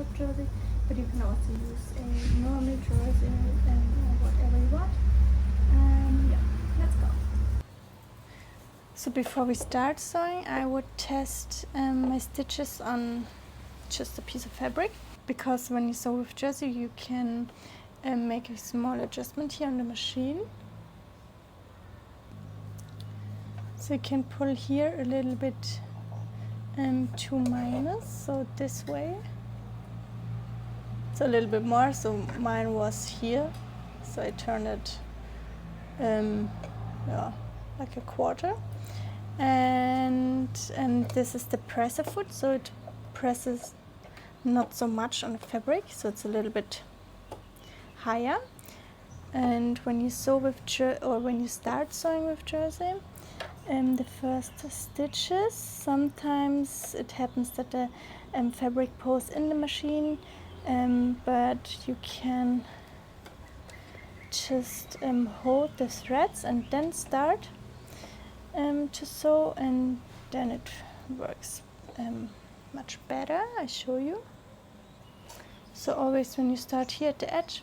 with jersey, but you can also use a normal jersey or whatever you want. Yeah, let's go. So before we start sewing, I would test my stitches on just a piece of fabric, because when you sew with jersey you can make a small adjustment here on the machine. So you can pull here a little bit to minus, so this way. So a little bit more, so mine was here, so I turned it yeah, like a quarter. And this is the presser foot, so it presses not so much on the fabric, so it's a little bit higher. And when you sew with when you start sewing with jersey, the first stitches, sometimes it happens that the fabric pulls in the machine, but you can just hold the threads and then start to sew, and then it works much better. I show you. So always when you start here at the edge,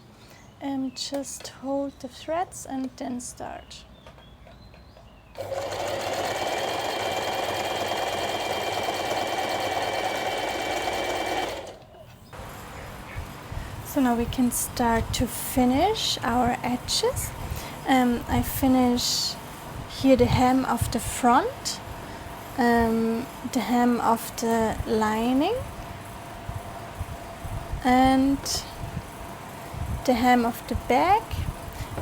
just hold the threads and then start. So now we can start to finish our edges. I finish here the hem of the front, the hem of the lining, and the hem of the back,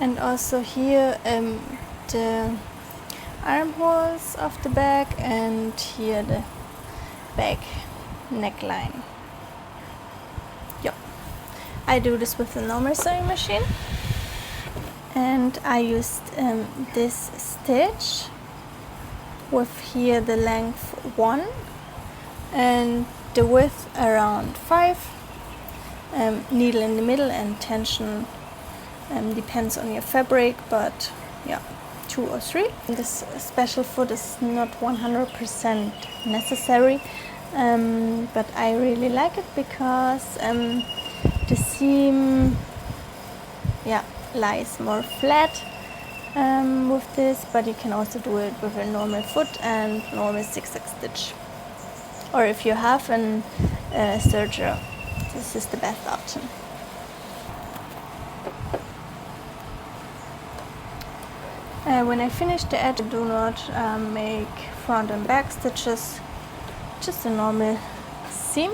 and also here the armholes of the back, and here the back neckline. Yep. I do this with a normal sewing machine, and I used this stitch with here the length 1 and the width around 5, needle in the middle, and tension depends on your fabric, but yeah, 2 or 3. This special foot is not 100% necessary, but I really like it because the seam lies more flat with this, but you can also do it with a normal foot and normal zigzag stitch, or if you have an serger, this is the best option. When I finish the edge, I do not make front and back stitches, just a normal seam.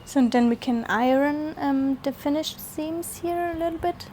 So then we can iron the finished seams here a little bit.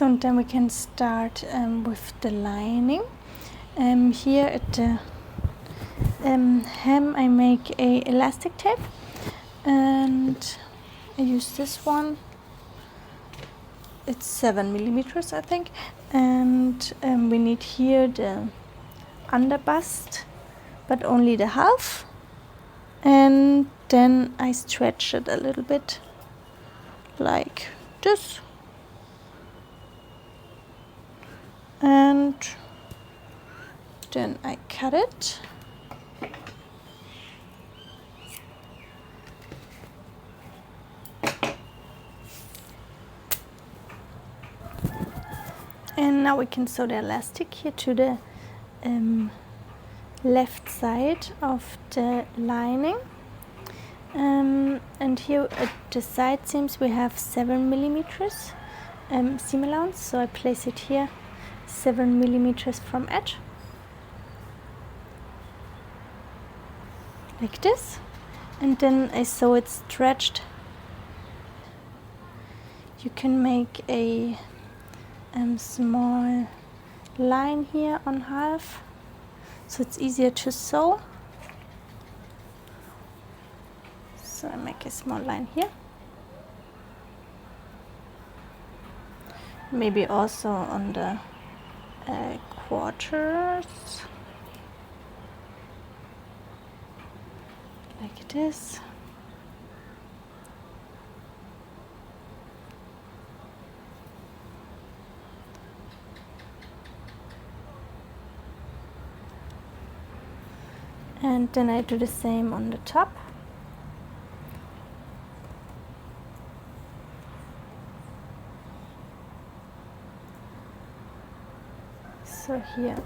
So and then we can start with the lining. Here at the hem I make a elastic tape, and I use this one. It's 7 millimeters, I think, and we need here the underbust, but only the half, and then I stretch it a little bit like this, and then I cut it. And now we can sew the elastic here to the left side of the lining. And here at the side seams we have 7 millimeters seam allowance, so I place it here 7 millimeters from edge, like this, and then I sew it stretched. You can make a small line here on half, so it's easier to sew. So I make a small line here. Maybe also on the quarters, like this. And then I do the same on the top. So here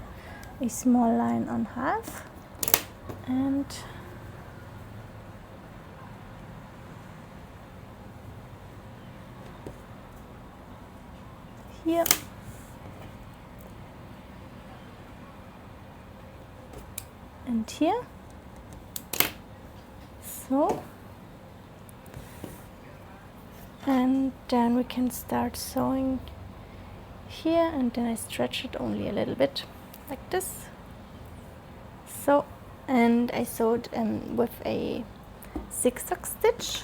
a small line on half, and here, and here, so, and then we can start sewing here, and then I stretch it only a little bit like this. So, and I sewed with a zigzag stitch,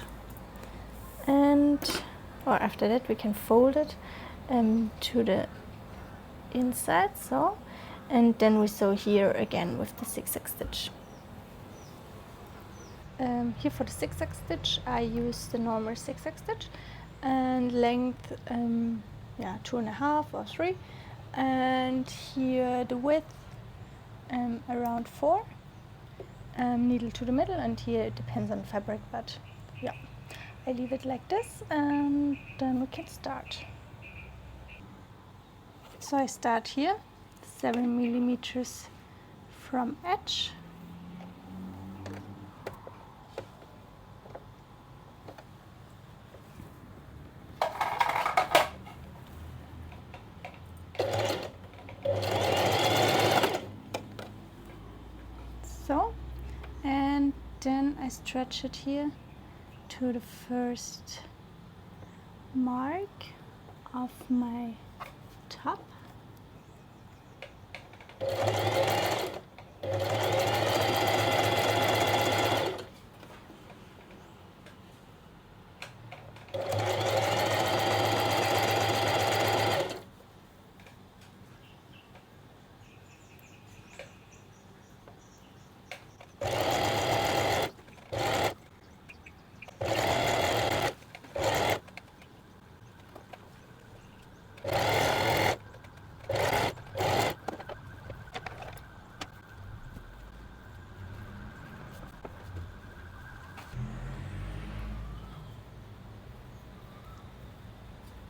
and or after that we can fold it to the inside, so, and then we sew here again with the zigzag stitch. Here for the zigzag stitch I use the normal zigzag stitch, and length 2.5 or 3, and here the width around 4, needle to the middle, and here it depends on the fabric, but yeah, I leave it like this, and then we can start. So I start here 7 millimeters from edge, so, and then I stretch it here to the first mark of my top.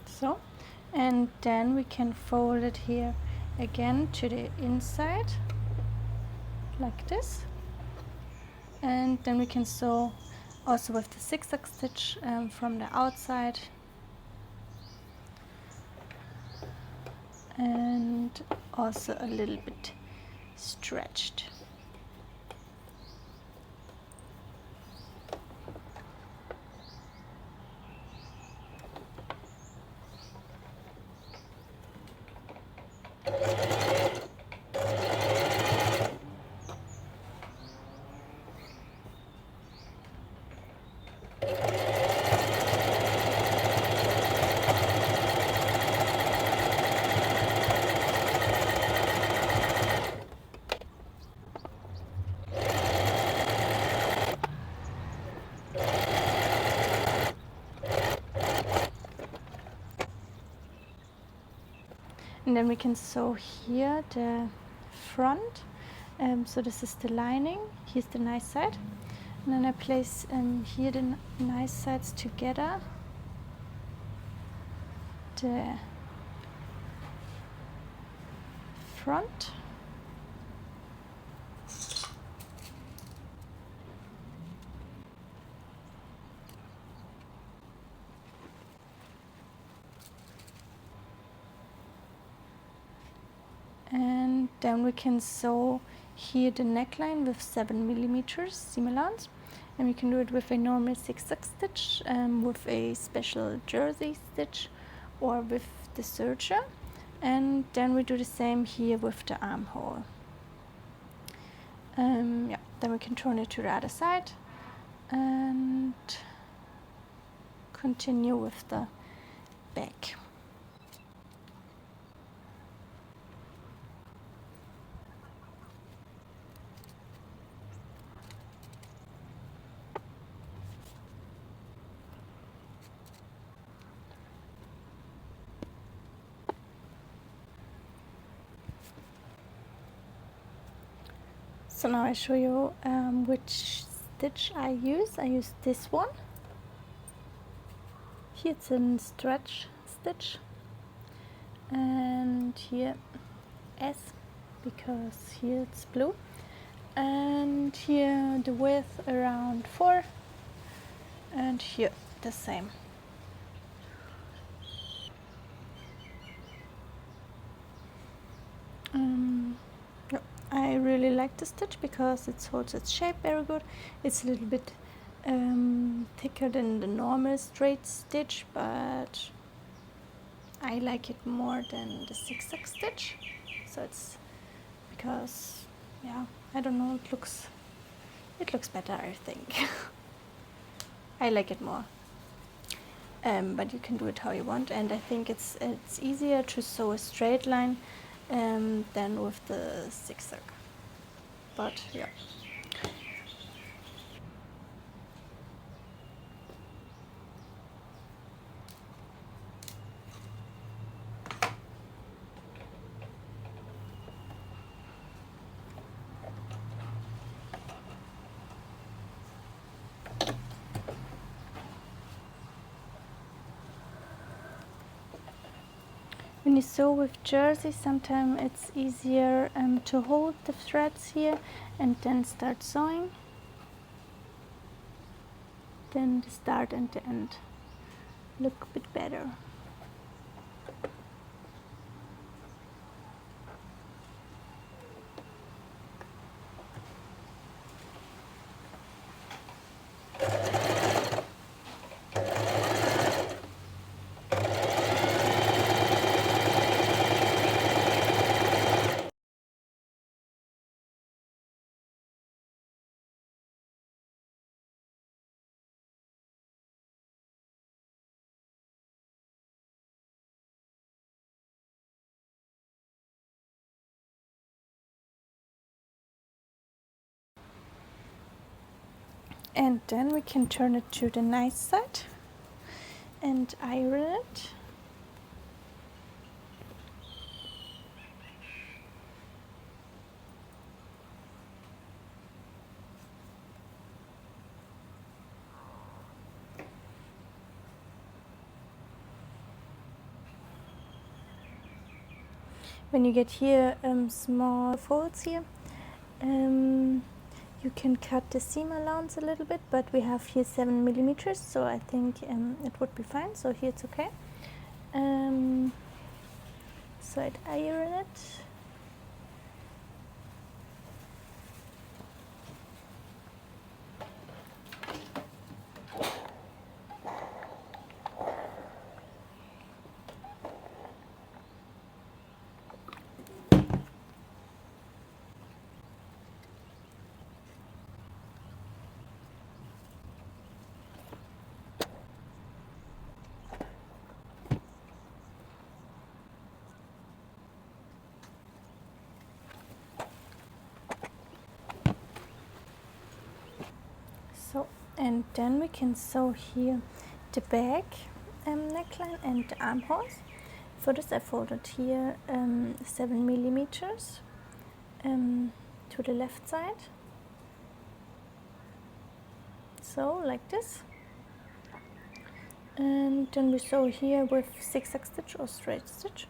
So, and then we can fold it here again to the inside like this, and then we can sew also with the zigzag stitch from the outside, and also a little bit stretched. And then we can sew here the front, So this is the lining, here's the nice side, and then I place here the nice sides together, the front, and then we can sew here the neckline with 7mm seam allowance, and we can do it with a normal zigzag stitch, with a special jersey stitch, or with the serger. And then we do the same here with the armhole. Yeah, then we can turn it to the other side and continue with the back. So now I show you which stitch I use. I use this one. Here it's a stretch stitch, and here S, because here it's blue, and here the width around 4, and here the same. I really like the stitch because it holds its shape very good. It's a little bit thicker than the normal straight stitch, but I like it more than the zigzag stitch. So it's because, yeah, I don't know, it looks better, I think. I like it more. But you can do it how you want, and I think it's easier to sew a straight line than with the zigzag. But yeah. When you sew with jersey, sometimes it's easier to hold the threads here and then start sewing. Then the start and the end look a bit better. And then we can turn it to the nice side and iron it. When you get here small folds here, you can cut the seam allowance a little bit, but we have here 7mm, so I think it would be fine. So here it's okay. So I'd iron it. So, and then we can sew here the back neckline and the armholes. For this I folded here 7mm to the left side, so like this, and then we sew here with zigzag stitch or straight stitch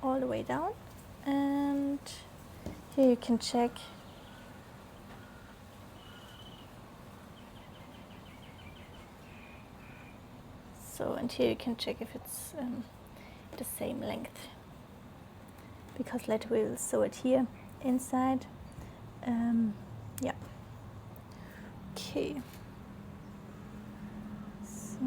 all the way down, and here you can check and here you can check if it's the same length, because later we will sew it here inside. Yeah. Okay. So.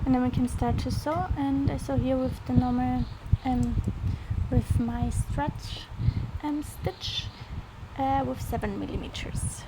And then we can start to sew, and I sew here with the normal with my stretch stitch with 7 millimeters.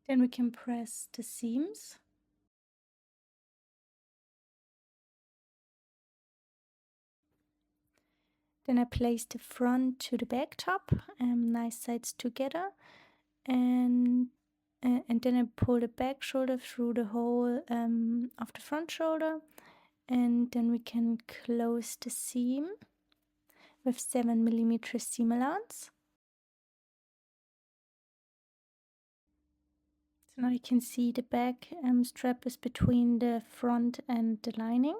Then we can press the seams. Then I place the front to the back top, nice sides together, and then I pull the back shoulder through the hole of the front shoulder, and then we can close the seam with 7 millimeter seam allowance. So now you can see the back strap is between the front and the lining.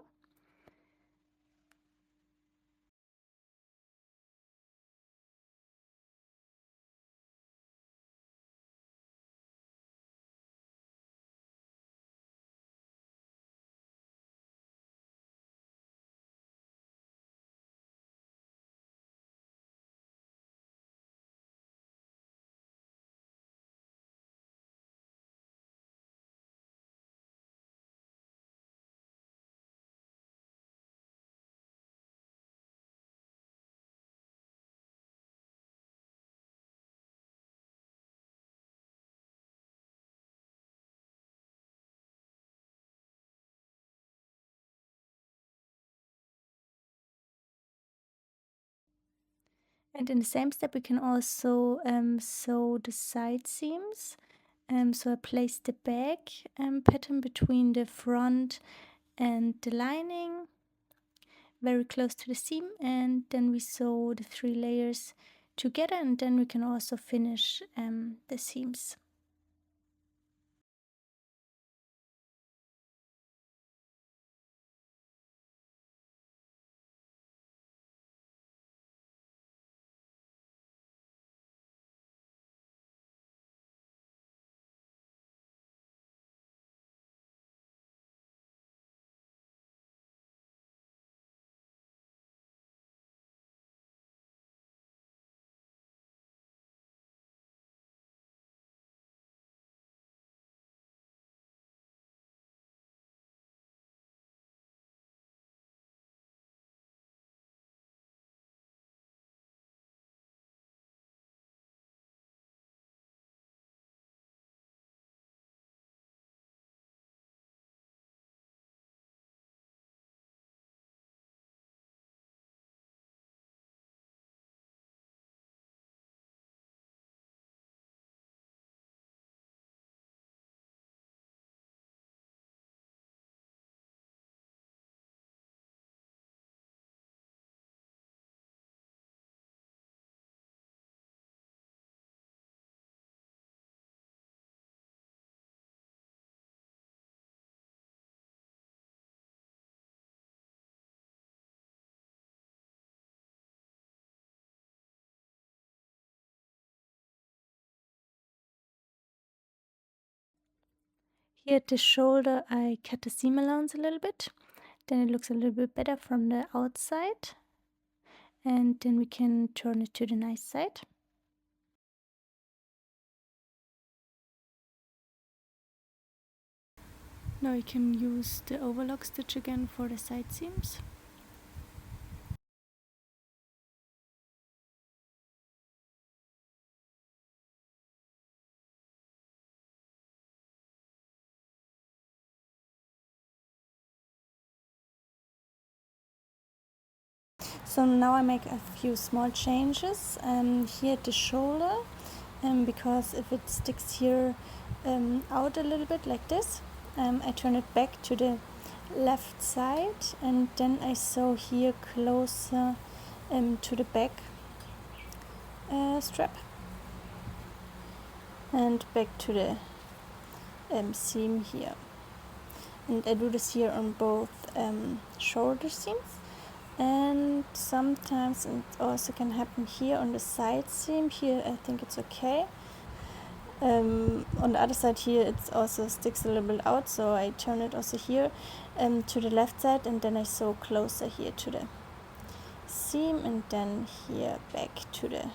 And in the same step we can also sew the side seams. So I place the back pattern between the front and the lining, very close to the seam, and then we sew the 3 layers together, and then we can also finish the seams. Here at the shoulder I cut the seam allowance a little bit, then it looks a little bit better from the outside, and then we can turn it to the nice side. Now you can use the overlock stitch again for the side seams. So now I make a few small changes here at the shoulder, because if it sticks here out a little bit like this, I turn it back to the left side, and then I sew here closer to the back strap and back to the seam here. And I do this here on both shoulder seams, and sometimes it also can happen here on the side seam. Here I think it's okay. On the other side here it also sticks a little bit out, so I turn it also here to the left side, and then I sew closer here to the seam, and then here back to the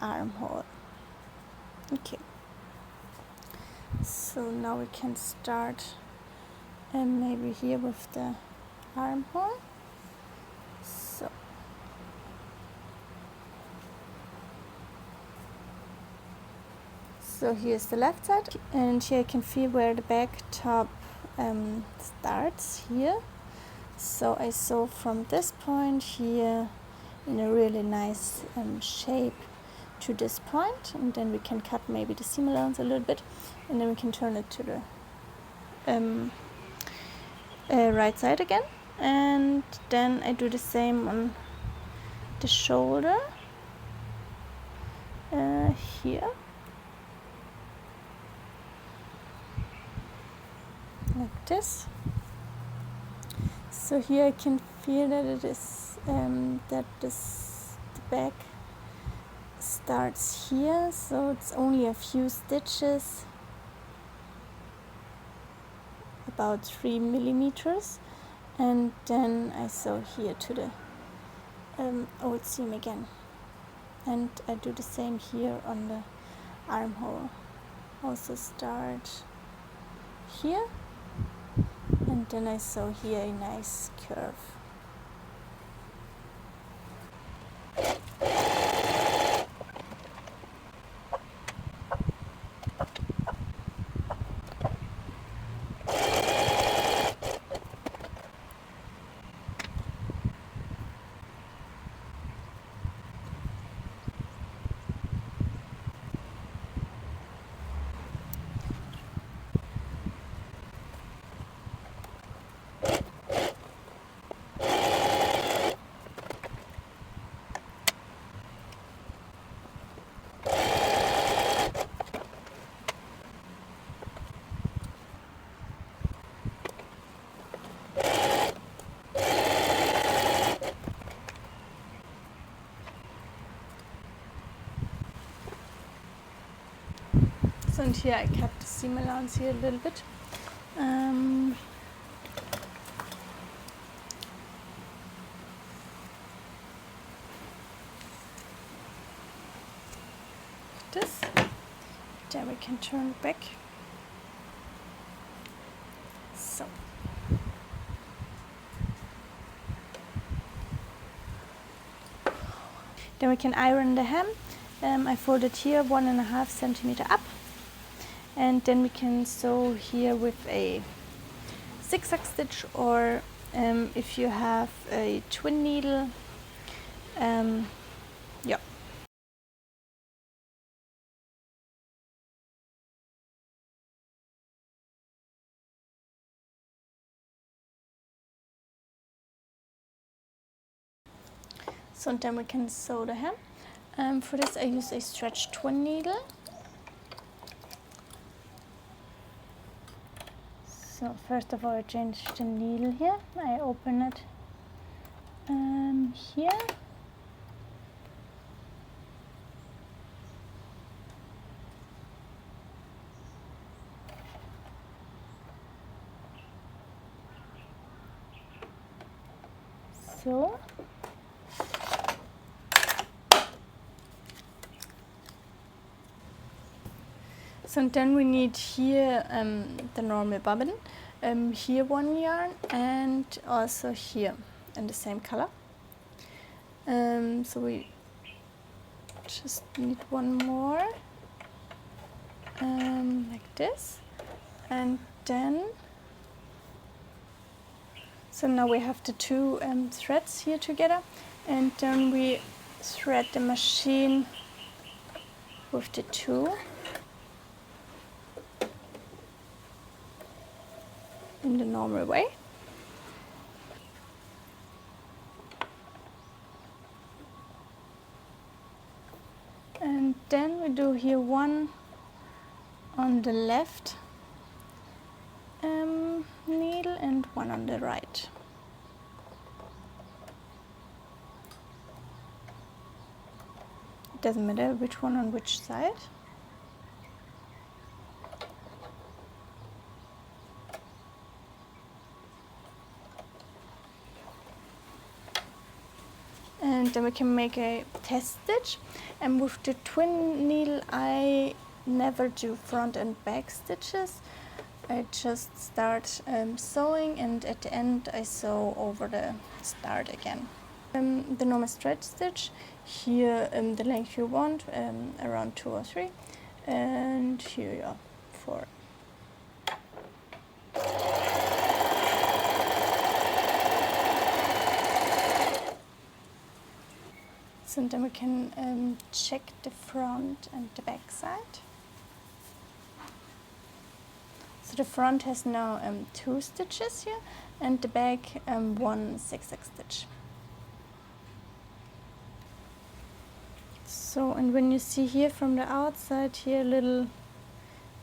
armhole. Okay, so now we can start maybe here with the armhole. So here's the left side, and here you can feel where the back top starts here. So I sew from this point here in a really nice shape to this point, and then we can cut maybe the seam allowance a little bit, and then we can turn it to the right side again, and then I do the same on the shoulder here, like this. So here I can feel that it is the back starts here, so it's only a few stitches, about 3 millimeters, and then I sew here to the old seam again, and I do the same here on the armhole. Also start here, and then I sew here a nice curve. So, and here I cut the seam allowance here a little bit. This, then we can turn it back. So. Then we can iron the hem. I fold it here 1.5 centimeter up, and then we can sew here with a zigzag stitch, or if you have a twin needle, yeah. So and then we can sew the hem. For this I use a stretch twin needle. So first of all I change the needle here. I open it here. so. So then we need here the normal bobbin, here one yarn, and also here in the same color. So we just need one more, like this, and then, so now we have the two threads here together, and then we thread the machine with the two in the normal way. And then we do here one on the left needle and one on the right. It doesn't matter which one on which side. And then we can make a test stitch, and with the twin needle I never do front and back stitches. I just start sewing, and at the end I sew over the start again. The normal stretch stitch, here the length you want, around 2 or 3, and here you are 4. So then we can check the front and the back side. So the front has now 2 stitches here, and the back 1 zigzag stitch. So, and when you see here from the outside here a little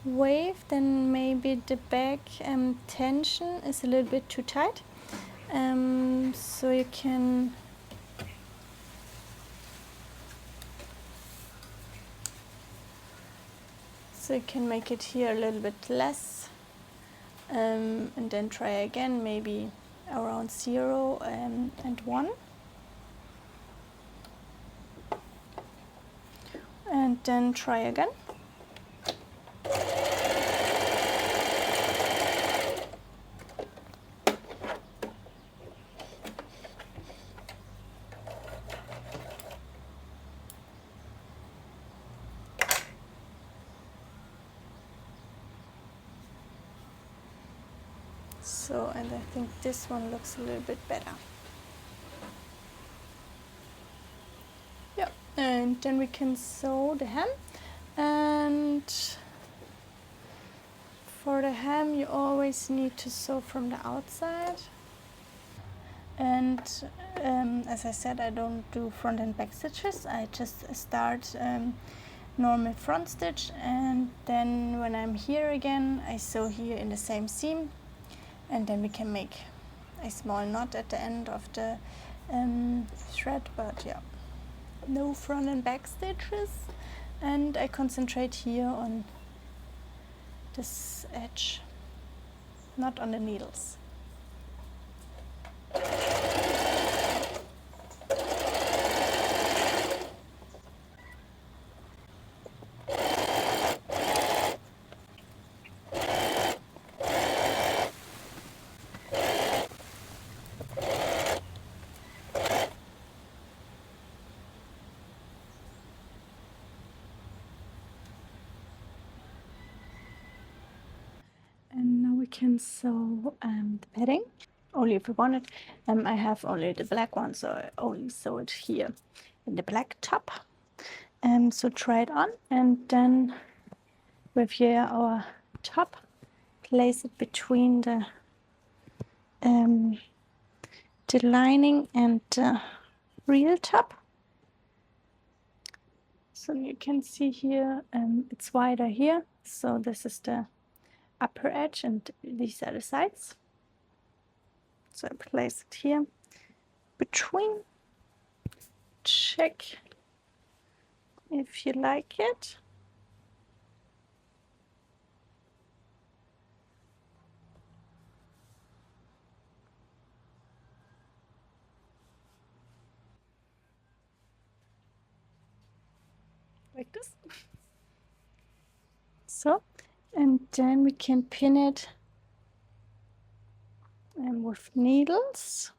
wave, then maybe the back tension is a little bit too tight. So you can make it here a little bit less, and then try again, maybe around 0 and 1. And then try again. So, and I think this one looks a little bit better. Yeah, and then we can sew the hem. And for the hem you always need to sew from the outside. And as I said, I don't do front and back stitches. I just start normal front stitch, and then when I'm here again I sew here in the same seam, and then we can make a small knot at the end of the thread. But yeah, no front and back stitches, and I concentrate here on this edge, not on the needles. And now we can sew the padding, only if we want it. I have only the black one, so I only sew it here in the black top. So try it on, and then with here our top, place it between the lining and the real top. So you can see here it's wider here, so this is the upper edge and these are the sides. So I place it here between. Check if you like it. like this. So, and then we can pin it with needles.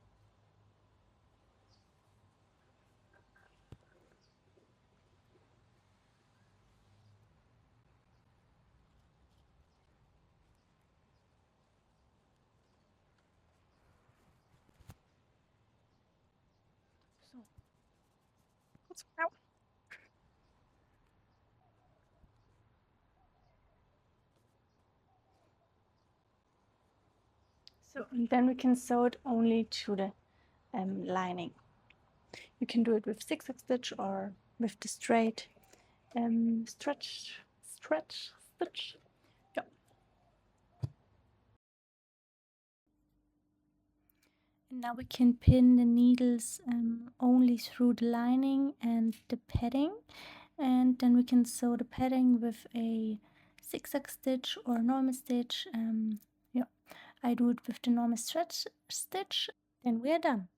So, let's go. So, and then we can sew it only to the lining. You can do it with zigzag stitch or with the straight stretch stitch. Yeah. And now we can pin the needles only through the lining and the padding, and then we can sew the padding with a zigzag stitch or normal stitch. Yeah, I do it with the normal stretch stitch, and we are done.